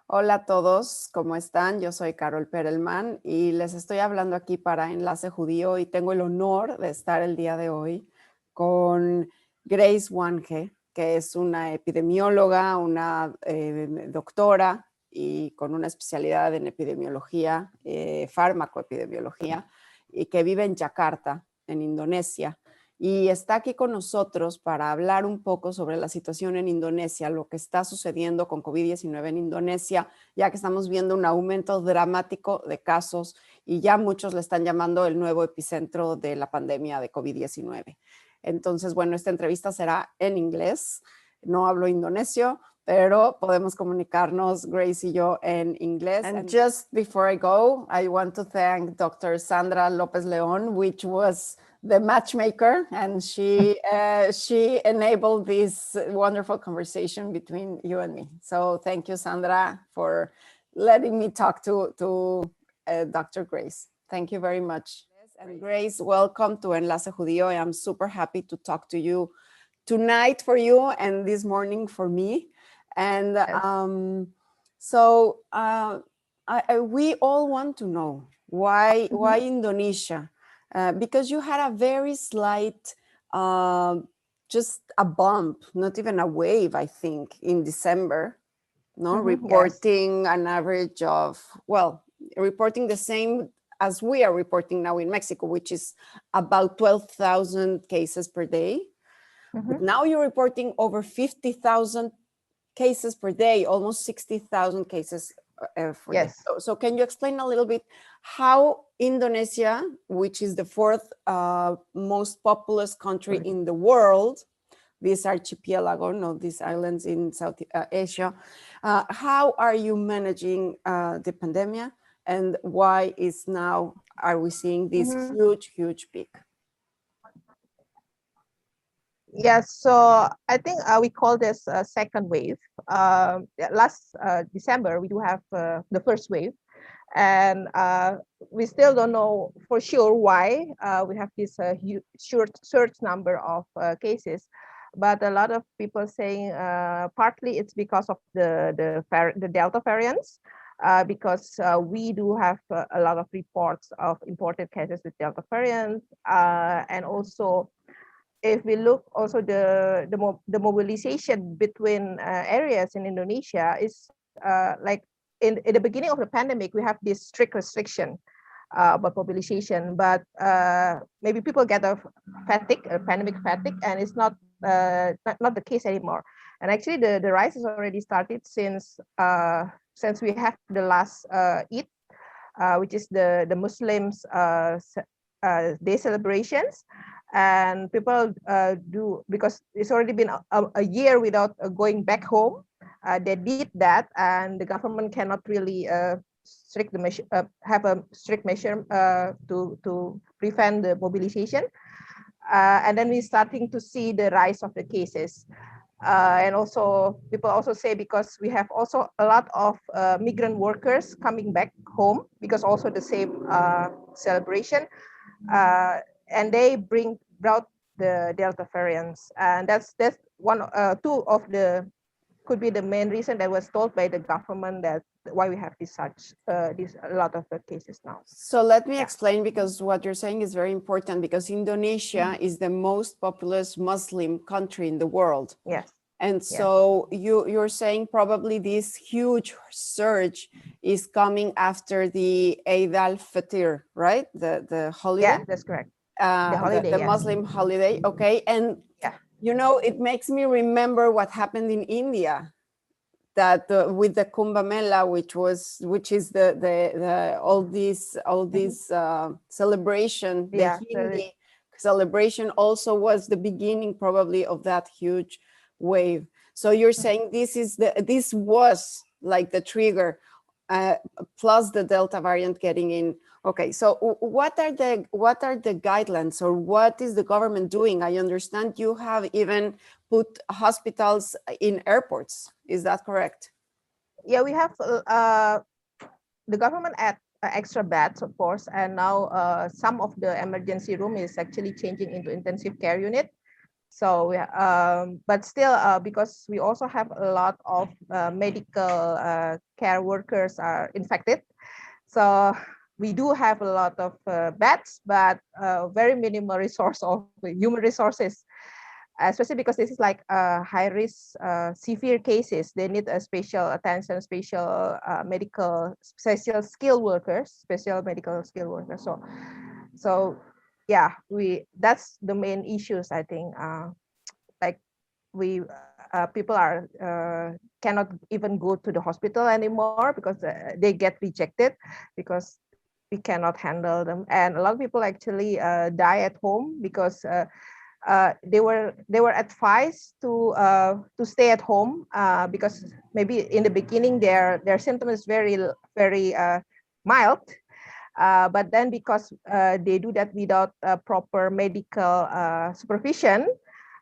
Hola a todos, ¿cómo están? Yo soy Carol Perelman y les estoy hablando aquí para Enlace Judío y tengo el honor de estar el día de hoy con Grace Wangge, que es una epidemióloga, una doctora y con una especialidad en epidemiología, farmacoepidemiología, y que vive en Yakarta, en Indonesia. Y está aquí con nosotros para hablar un poco sobre la situación en Indonesia, lo que está sucediendo con COVID-19 en Indonesia, ya que estamos viendo un aumento dramático de casos y ya muchos le están llamando el nuevo epicentro de la pandemia de COVID-19. Entonces, bueno, esta entrevista será en inglés. No hablo indonesio, pero podemos comunicarnos, Grace y yo, en inglés. And just before I go, I want to thank Dr. Sandra Lopez León, which was the matchmaker, and she enabled this wonderful conversation between you and me. So thank you, Sandra, for letting me talk to Dr. Grace. Thank you very much. And Grace, welcome to Enlace Judío. I'm super happy to talk to you tonight for you and this morning for me. And we all want to know why Indonesia? Because you had a very slight, just a bump, not even a wave, I think, in December, no, reporting an average of, well, reporting the same as we are reporting now in Mexico, which is about 12,000 cases per day. But now you're reporting over 50,000 cases per day, almost 60,000 cases per day. So can you explain a little bit how Indonesia, which is the fourth most populous country in the world, this archipelago, no, these islands in South Asia, how are you managing the pandemic, and why are we seeing this huge peak? Yes, so I think we call this a second wave. Last December, we do have the first wave, and we still don't know for sure why we have this huge surge number of cases. But a lot of people saying partly it's because of the Delta variants, because we do have a lot of reports of imported cases with Delta variant, and also if we look also the mobilization between areas in Indonesia is like in the beginning of the pandemic, we have this strict restriction about mobilization, but maybe people get a pandemic fatigue, and it's not the case anymore. And actually the rise has already started since we have the last Eid, which is the Muslims day celebrations. And people do, because it's already been a year without going back home. They did that, and the government cannot really have a strict measure to prevent the mobilization. And then we're starting to see the rise of the cases. And also people also say because we have also a lot of migrant workers coming back home because also the same celebration. And they brought the Delta variants, and that's could be the main reason that was told by the government that why we have a lot of cases now. So let me explain, because what you're saying is very important, because Indonesia is the most populous Muslim country in the world. Yes. And so you're saying probably this huge surge is coming after the Eid al-Fitr, right? The holiday? Yeah, that's correct. The holiday, the Muslim holiday, okay. And you know, it makes me remember what happened in India, that with the Kumbh Mela, which is the all these celebration, the Hindi celebration also was the beginning probably of that huge wave. So you're saying this was like the trigger, plus the Delta variant getting in. Okay, so what are the guidelines, or what is the government doing? I understand you have even put hospitals in airports. Is that correct? Yeah, we have the government add extra beds, of course, and now some of the emergency room is actually changing into intensive care unit. So, but still, because we also have a lot of medical care workers are infected, so we do have a lot of beds, but very minimal resource of human resources, especially because this is like high risk, severe cases. They need a special attention, special medical, special skilled workers, special medical skilled workers. So yeah, that's the main issues, I think. Like we people are cannot even go to the hospital anymore because they get rejected because we cannot handle them, and a lot of people actually die at home because they were advised to stay at home because maybe in the beginning their symptoms is very mild, but then because they do that without proper medical supervision,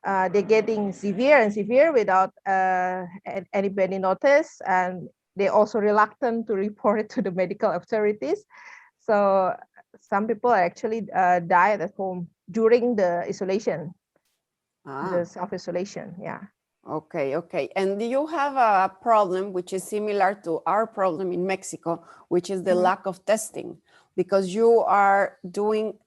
they're getting severe and severe without anybody notice, and they're also reluctant to report it to the medical authorities. So some people actually died at home during the isolation, the self-isolation. Yeah. Okay, okay. And you have a problem which is similar to our problem in Mexico, which is the lack of testing, because you are doing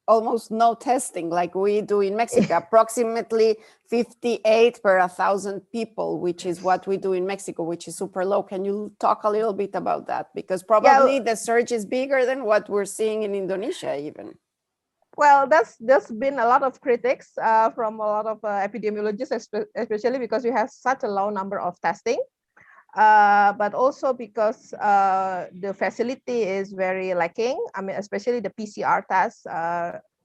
almost no testing like we do in Mexico, approximately 58 per 1,000 people, which is what we do in Mexico, which is super low. Can you talk a little bit about that? Because probably the surge is bigger than what we're seeing in Indonesia even. Well, there's been a lot of critics from a lot of epidemiologists, especially because we have such a low number of testing, but also because the facility is very lacking. I mean, especially the PCR tests,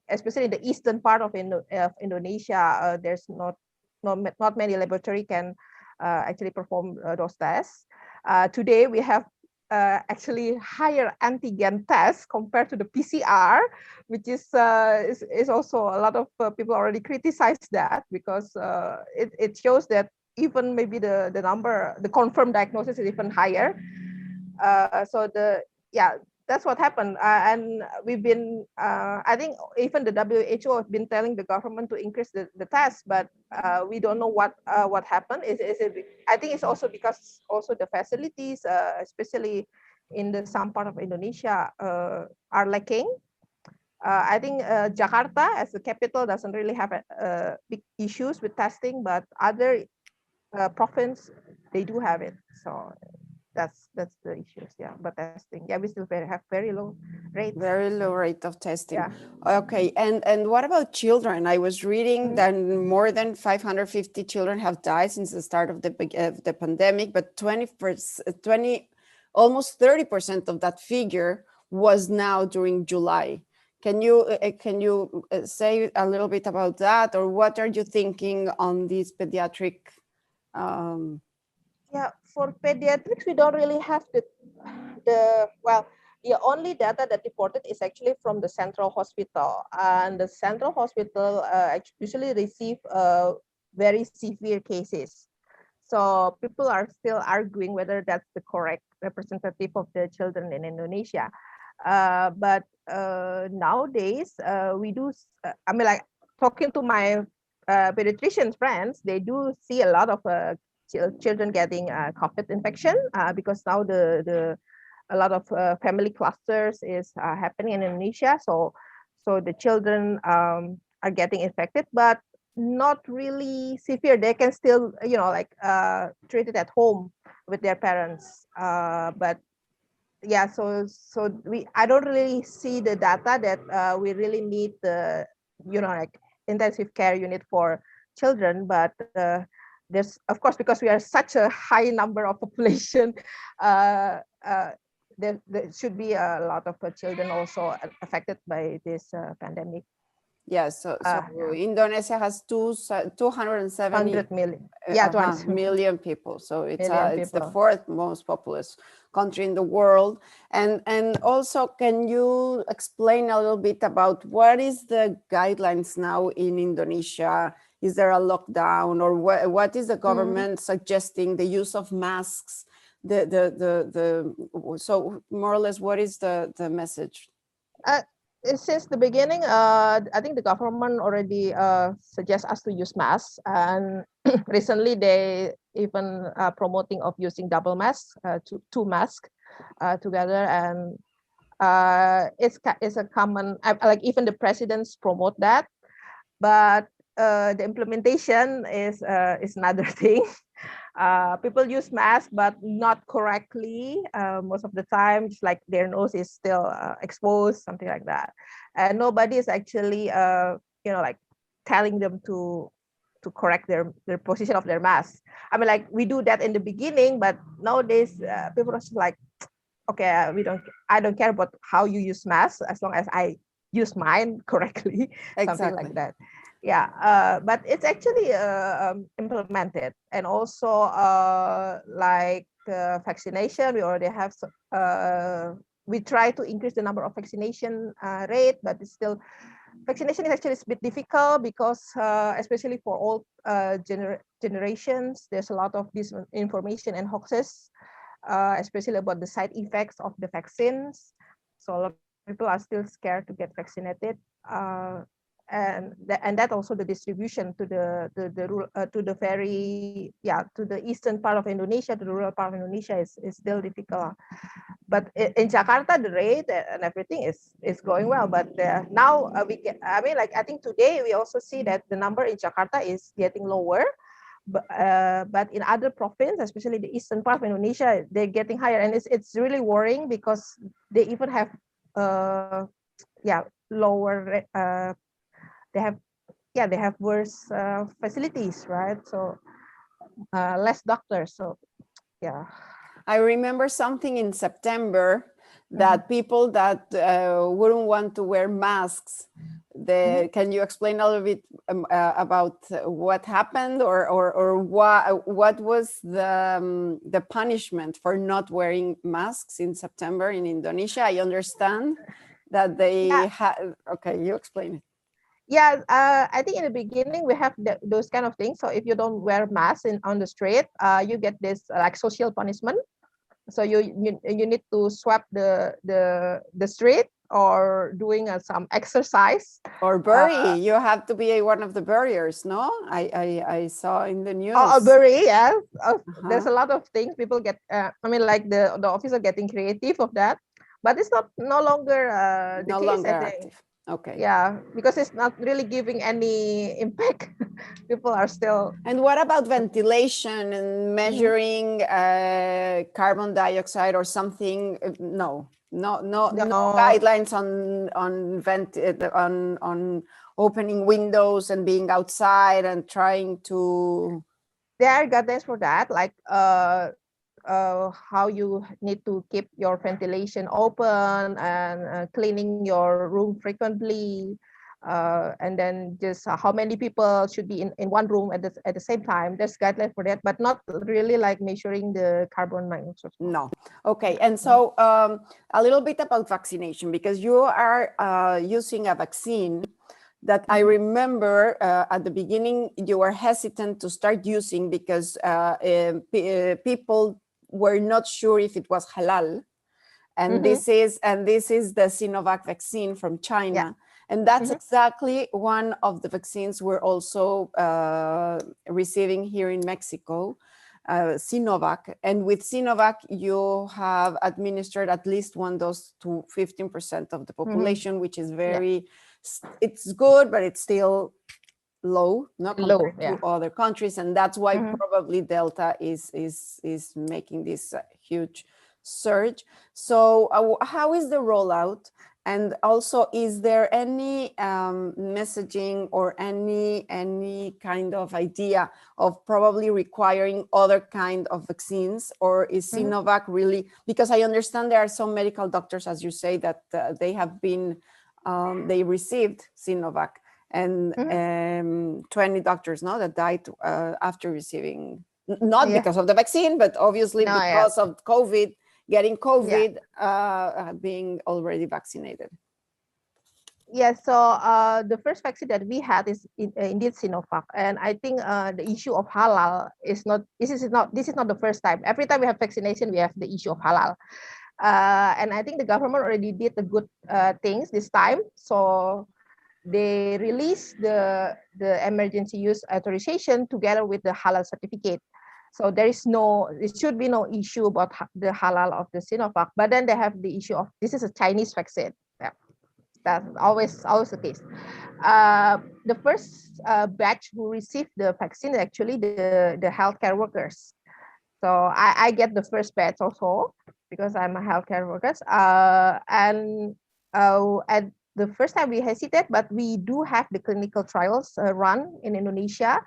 especially in the eastern part of Indonesia, there's not many laboratory can actually perform those tests. Today we have actually higher antigen tests compared to the PCR, which is also a lot of people already criticize that because it shows that even maybe the number, the confirmed diagnosis is even higher. That's what happened. And we've been, I think even the WHO has been telling the government to increase the test, but we don't know what happened. I think it's also because also the facilities, especially in some part of Indonesia, are lacking. I think Jakarta as the capital doesn't really have big issues with testing, but other province, they do have it. So that's the issues. Yeah, but testing, yeah, we still have very low rate. Very low rate of testing. Yeah. Okay, and what about children? I was reading that more than 550 children have died since the start of the pandemic, but 20, almost 30% of that figure was now during July. Can you say a little bit about that, or what are you thinking on these pediatric? Yeah, for pediatrics, we don't really have the only data that reported is actually from the central hospital, and the central hospital usually receive very severe cases. So people are still arguing whether that's the correct representative of the children in Indonesia. But nowadays, we do, I mean, like talking to my pediatrician friends, they do see a lot of children getting COVID infection because now a lot of family clusters is happening in Indonesia. So the children are getting infected, but not really severe. They can still, treat it at home with their parents. But yeah, so I don't really see the data that we really need the, intensive care unit for children, but there's, of course, because we are such a high number of population, there should be a lot of children also affected by this pandemic. Yes, so Indonesia has 270 million people. So it's the fourth most populous country in the world. And also, can you explain a little bit about what is the guidelines now in Indonesia? Is there a lockdown, or what is the government suggesting? The use of masks? So more or less, what is the message? Since the beginning, I think the government already suggests us to use masks, and recently they even promoting of using double mask, two masks together, and it's a common, like even the presidents promote that, but the implementation is another thing. People use masks, but not correctly. Most of the time, just like their nose is still exposed, something like that. And nobody is actually, like telling them to correct their position of their mask. I mean, like we do that in the beginning, but nowadays people are just like, okay, I don't care about how you use mask as long as I use mine correctly, something like Exactly. that. Yeah, but it's actually implemented, and also like vaccination. We already have. We try to increase the number of vaccination rate, but it's still vaccination is actually a bit difficult because especially for all generations, there's a lot of disinformation and hoaxes, especially about the side effects of the vaccines. So a lot of people are still scared to get vaccinated. And that also the distribution to the very to the eastern part of Indonesia, to the rural part of Indonesia is still difficult. But in Jakarta, the rate and everything is going well. But now I think today we also see that the number in Jakarta is getting lower. But in other provinces, especially the eastern part of Indonesia, they're getting higher, and it's really worrying because they even have lower they have worse facilities, right? So less doctors. So yeah. I remember something in September that people that wouldn't want to wear masks, can you explain a little bit about what happened, or what was the punishment for not wearing masks in September in Indonesia? I understand that they had, okay, you explain it. Yeah, I think in the beginning we have those kind of things. So if you don't wear mask on the street, you get this like social punishment. So you need to swap the street or doing some exercise or bury. You have to be one of the barriers. No, I saw in the news. Oh, bury, yeah. There's a lot of things people get. Like the officer getting creative of that, but it's no longer the case. I think. Active. Okay. Yeah, because it's not really giving any impact. People are still. And what about ventilation and measuring carbon dioxide or something? No guidelines on opening windows and being outside and trying to. There are guidelines for that, like how you need to keep your ventilation open and cleaning your room frequently, and then just how many people should be in one room at the same time. There's guidelines for that, but not really like measuring the carbon monoxide. No. Okay. And so a little bit about vaccination, because you are using a vaccine that I remember at the beginning you were hesitant to start using because people were not sure if it was halal, and this is the Sinovac vaccine from China, and that's exactly one of the vaccines we're also receiving here in Mexico, Sinovac. And with Sinovac, you have administered at least one dose to 15% of the population, which is very, it's good, but it's still low, not compared to other countries, and that's why probably Delta is making this huge surge. So how is the rollout? And also, is there any messaging or any kind of idea of probably requiring other kind of vaccines, or is Sinovac really, because I understand there are some medical doctors, as you say, that they have been they received Sinovac, and 20 doctors that died after receiving, not because of the vaccine, but obviously because of COVID, getting COVID, being already vaccinated. Yeah, so the first vaccine that we had is indeed Sinovac, and I think the issue of halal is not. This is not the first time. Every time we have vaccination, we have the issue of halal. And I think the government already did the good things this time. So they released the emergency use authorization together with the halal certificate. So there should be no issue about the halal of the Sinovac. But then they have the issue of this is a Chinese vaccine. Yeah, that's always the case. The first batch who received the vaccine is actually the healthcare workers. So I get the first batch also because I'm a healthcare worker. And at the first time we hesitate, but we do have the clinical trials run in Indonesia.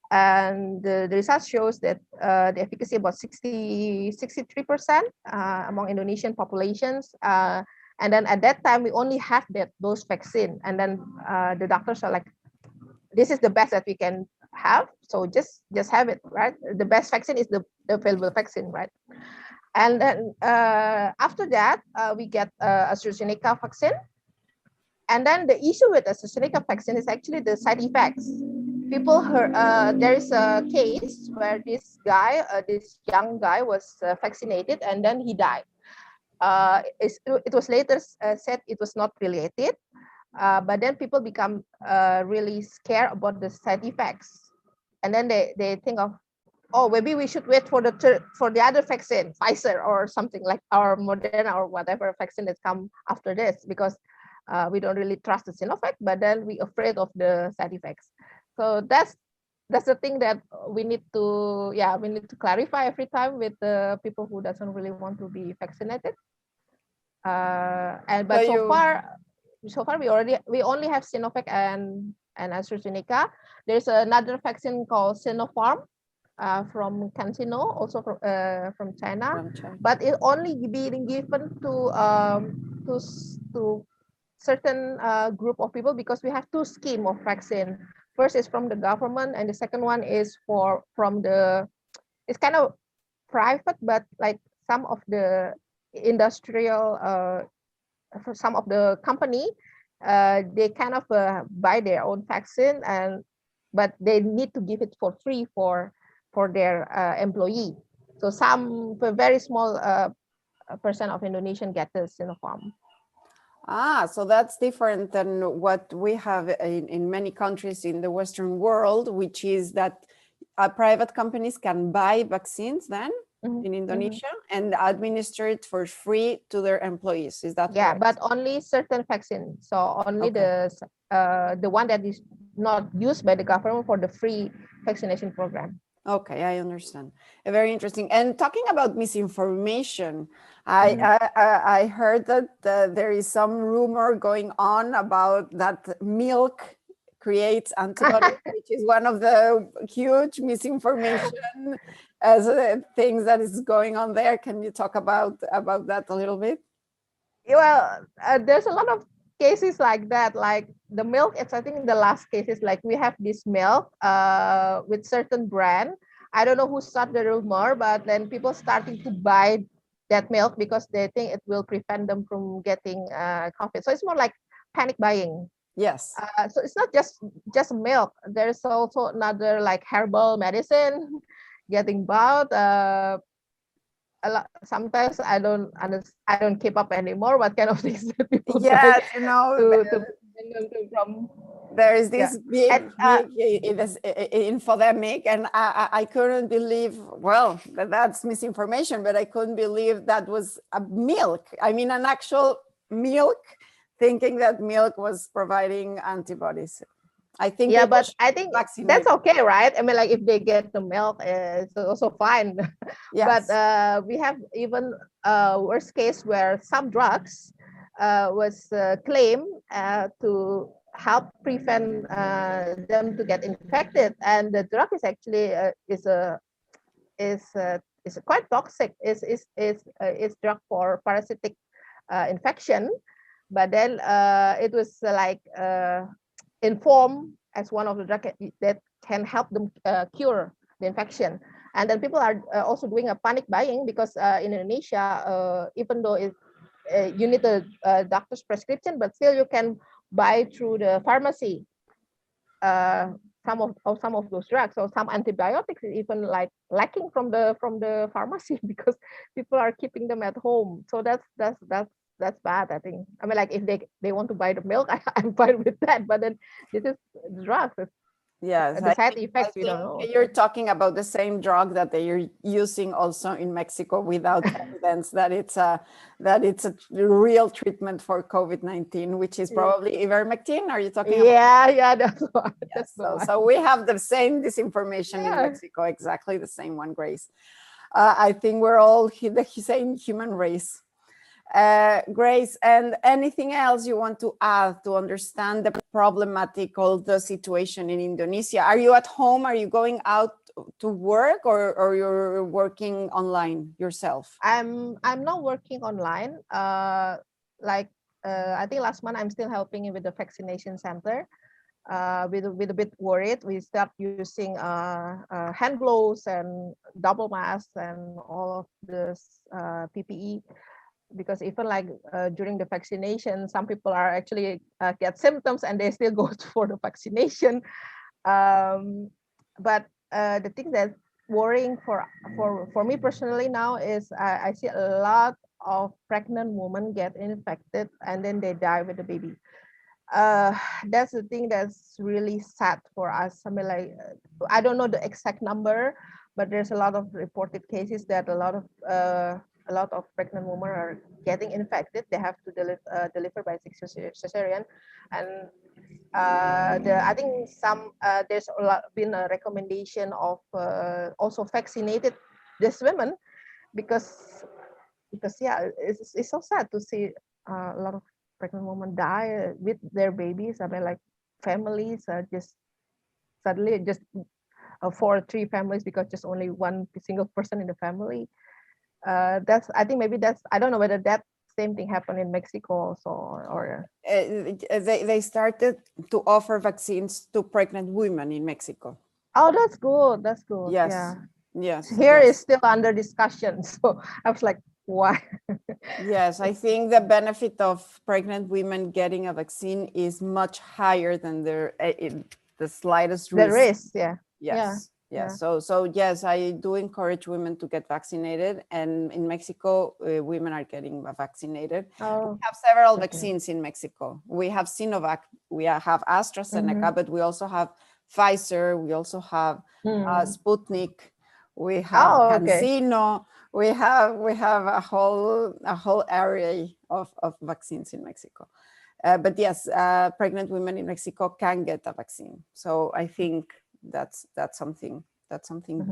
And the results shows that the efficacy about 63% among Indonesian populations. And then at that time, we only have those vaccine. And then the doctors are like, this is the best that we can have. So just have it, right? The best vaccine is the available vaccine, right? And then after that, we get AstraZeneca vaccine. And then the issue with AstraZeneca vaccine is actually the side effects. People heard there is a case where this young guy was vaccinated and then he died. It was later said it was not related, but then people become really scared about the side effects, and then they think of, oh, maybe we should wait for the other vaccine, Pfizer or something like, or Moderna or whatever vaccine that come after this, because we don't really trust the Sinovac, but then we afraid of the side effects. So that's the thing that we need to clarify every time with the people who doesn't really want to be vaccinated. But so far we only have Sinovac and AstraZeneca. There's another vaccine called Sinopharm from CanSino, also from China, but it only being given to certain group of people, because we have two schemes of vaccine. First is from the government, and the second one is from the, it's kind of private, but like some of the industrial, for some of the company, they kind of buy their own vaccine, but they need to give it for free for their employee. So some very small percent of Indonesian get the Sinopharm. So that's different than what we have in many countries in the Western world, which is that private companies can buy vaccines then in Indonesia and administer it for free to their employees. Is that correct? But only certain vaccines. So only the one that is not used by the government for the free vaccination program. Okay, I understand. Very interesting. And talking about misinformation, I heard that there is some rumor going on about that milk creates antibodies, which is one of the huge misinformation things that is going on there. Can you talk about that a little bit? Well, there's a lot of cases like that, like the milk. It's, I think, the last case is like we have this milk with certain brand. I don't know who started the rumor, but then people starting to buy that milk because they think it will prevent them from getting COVID. So it's more like panic buying. Yes. So it's not just milk. There's also another like herbal medicine getting bought. Sometimes I don't keep up anymore what kind of things that people buy. You know, from there is this big infodemic, and I couldn't believe, well, that's misinformation, but I couldn't believe that was a milk. I mean, an actual milk, thinking that milk was providing antibodies. I think but I think that's okay, right? I mean, like if they get the milk, it's also fine. Yes. But we have even worst case where some drugs was claimed to help prevent them to get infected, and the drug is actually is quite toxic. It's drug for parasitic infection, but then it was like informed as one of the drugs that can help them cure the infection. And then people are also doing a panic buying because in Indonesia, even though you need a doctor's prescription, but still you can buy through the pharmacy some of those drugs, or some antibiotics even like lacking from the pharmacy because people are keeping them at home. So that's bad, I think. I mean, like if they want to buy the milk, I'm fine with that. But then this is drugs. Yes, The side effects we don't know. you're talking about the same drug that they are using also in Mexico without evidence that it's a real treatment for COVID-19, which is probably ivermectin. Are you talking about? Yeah, that's why. Yes, so we have the same disinformation in Mexico, exactly the same one, Grace. I think we're all the same human race. Grace, and anything else you want to add to understand the problematic of the situation in Indonesia? Are you at home? Are you going out to work, or you're working online yourself? I'm not working online. I think last month I'm still helping with the vaccination center. With a bit worried, we start using hand gloves and double masks and all of this PPE. Because even like during the vaccination, some people are actually get symptoms and they still go for the vaccination. But the thing that's worrying for me personally now is I see a lot of pregnant women get infected and then they die with the baby. That's the thing that's really sad for us. I mean, like I don't know the exact number, but there's a lot of reported cases that a lot of pregnant women are getting infected. They have to deliver by cesarean, and I think there's been a recommendation of also vaccinated these women because yeah, it's so sad to see a lot of pregnant women die with their babies. I mean, like families just suddenly just 3 families because just only one single person in the family. I think maybe I don't know whether that same thing happened in Mexico also, or they started to offer vaccines to pregnant women in Mexico. Oh, that's good. Yes. Yeah. Yes. Here is still under discussion. So I was like, why? Yes, I think the benefit of pregnant women getting a vaccine is much higher than the slightest risk. The risk, yeah. Yes. Yeah. So yes, I do encourage women to get vaccinated, and in Mexico, women are getting vaccinated. Oh, we have several vaccines in Mexico. We have Sinovac, we have AstraZeneca, but we also have Pfizer, we also have Sputnik, we have CanSino. We have a whole array of vaccines in Mexico. But yes, pregnant women in Mexico can get a vaccine. So I think that's something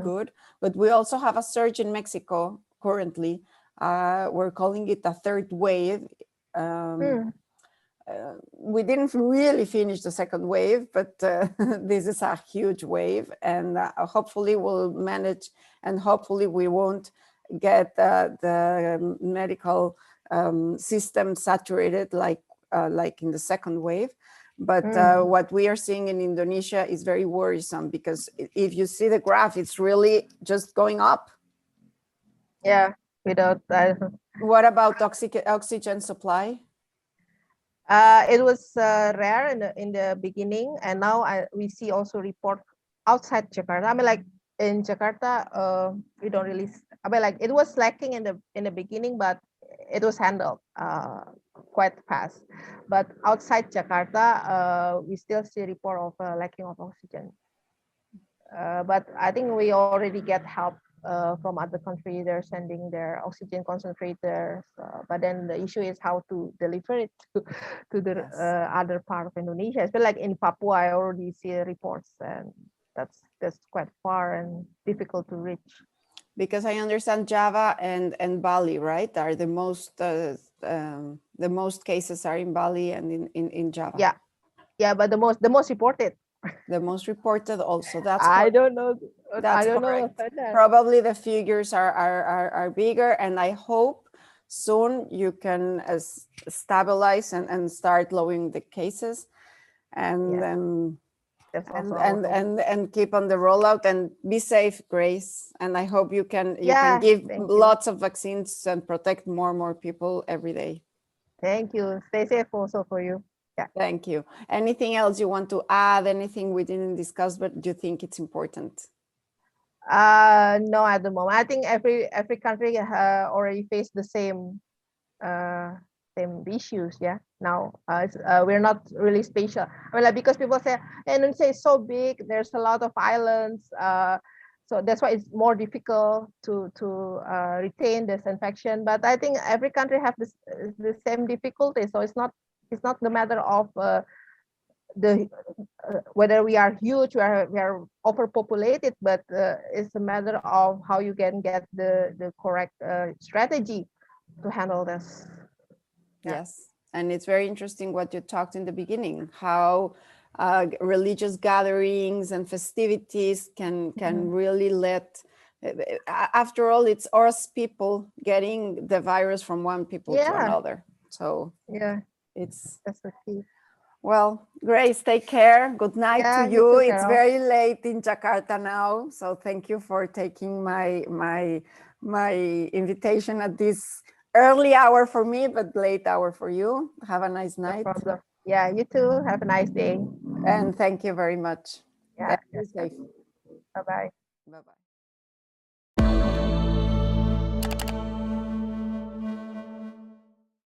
good. But we also have a surge in Mexico currently. We're calling it a third wave. We didn't really finish the second wave, but this is a huge wave, and hopefully we'll manage, and hopefully we won't get the medical system saturated like in the second wave. But what we are seeing in Indonesia is very worrisome, because if you see the graph, it's really just going up. Yeah, What about oxygen supply? It was rare in the beginning, and now we see also report outside Jakarta. I mean, like in Jakarta, we don't really. I mean, like it was lacking in the beginning, but it was handled quite fast. But outside Jakarta, we still see report of lacking of oxygen. But I think we already get help from other countries. They're sending their oxygen concentrators, but then the issue is how to deliver it to the other part of Indonesia. It's like in Papua, I already see reports, and that's quite far and difficult to reach. Because I understand Java and Bali, right, are the most cases are in Bali and in Java. Yeah, but the most reported. The most reported also. That's I don't know. That's correct. Probably the figures are bigger, and I hope soon you can stabilize and start lowering the cases, and then and keep on the rollout, and be safe, Grace. And I hope you can give lots of vaccines and protect more people every day. Thank you. Stay safe also for you. Yeah. Thank you. Anything else you want to add? Anything we didn't discuss, but do you think it's important? No, at the moment. I think every country already face the same issues. Yeah. Now we're not really special. I mean, like, because people say Indonesia is so big, there's a lot of islands. So that's why it's more difficult to retain this infection. But I think every country have the same difficulty. So it's not the matter of whether we are huge, we are overpopulated, but it's a matter of how you can get the correct strategy to handle this. Yeah. Yes, and it's very interesting what you talked in the beginning, how religious gatherings and festivities can really let, after all, it's us people getting the virus from one people to another. So yeah, that's the key. Well, Grace, take care. Good night to you. Too, it's very late in Jakarta now, so thank you for taking my invitation at this early hour for me, but late hour for you. Have a nice night. No problem. Yeah, you too. Have a nice day. And thank you very much. Yeah. Be safe. Bye-bye. Bye-bye.